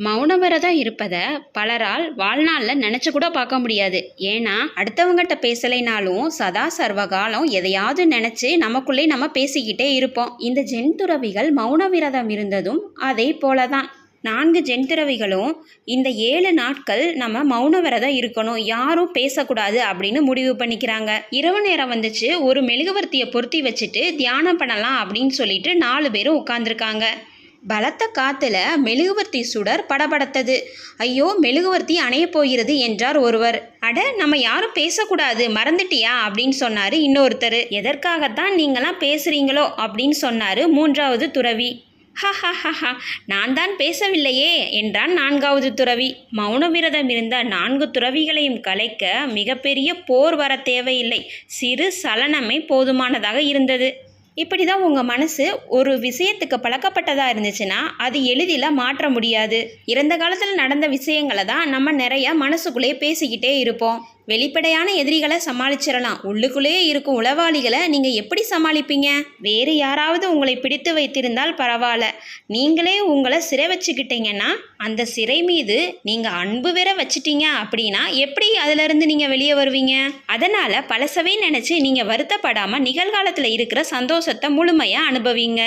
மௌனவிரதம் இருப்பதை பலரால் வாழ்நாளில் நினச்சி கூட பார்க்க முடியாது. ஏன்னா அடுத்தவங்ககிட்ட பேசலைனாலும் சதா சர்வகாலம் எதையாவது நினச்சி நமக்குள்ளே நம்ம பேசிக்கிட்டே இருப்போம். இந்த ஜென் துறவிகள் மௌனவிரதம் இருந்ததும் அதே போல தான். 4 ஜென் துறவிகளும் இந்த 7 நாட்கள் நம்ம மௌனவிரதம் இருக்கணும், யாரும் பேசக்கூடாது அப்படின்னு முடிவு பண்ணிக்கிறாங்க. இரவு நேரம் வந்துச்சு, ஒரு மெழுகுவர்த்தியை பொருத்தி வச்சுட்டு தியானம் பண்ணலாம் அப்படின்னு சொல்லிட்டு 4 பேரும் உட்கார்ந்துருக்காங்க. பலத்த காத்துல மெழுகுவர்த்தி சுடர் படபடத்தது. ஐயோ, மெழுகுவர்த்தி அணைய போகிறது என்றார் ஒருவர். அட, நம்ம யாரும் பேசக்கூடாது, மறந்துட்டியா அப்படின்னு சொன்னாரு இன்னொருத்தர். எதற்காகத்தான் நீங்களாம் பேசுறீங்களோ அப்படின்னு சொன்னாரு 3வது துறவி. ஹஹஹஹா, நான் தான் பேசவில்லையே என்றான் 4வது துறவி. மௌனவிரதம் இருந்த 4 துறவிகளையும் கலைக்க மிகப்பெரிய போர் வர தேவையில்லை, சிறு சலனமே போதுமானதாக இருந்தது. இப்படி தான் உங்கள் மனசு ஒரு விஷயத்துக்கு பழக்கப்பட்டதாக இருந்துச்சுன்னா அது எளிதில் மாற்ற முடியாது. இறந்த காலத்தில் நடந்த விஷயங்களை தான் நம்ம நிறைய மனசுக்குள்ளே பேசிக்கிட்டே இருப்போம். வெளிப்படையான எதிரிகளை சமாளிச்சிடலாம், உள்ளுக்குள்ளேயே இருக்கும் உளவாளிகளை நீங்கள் எப்படி சமாளிப்பீங்க? வேறு யாராவது உங்களை பிடித்து வைத்திருந்தால் பரவாயில்ல, நீங்களே உங்களை சிறை வச்சுக்கிட்டீங்கன்னா அந்த சிறை மீது நீங்கள் அன்பு வேற வச்சிட்டீங்க அப்படின்னா எப்படி அதிலிருந்து நீங்கள் வெளியே வருவீங்க? அதனால் பழசவே நினச்சி நீங்கள் வருத்தப்படாமல் நிகழ்காலத்தில் இருக்கிற சந்தோஷத்தை முழுமையாக அனுபவிங்க.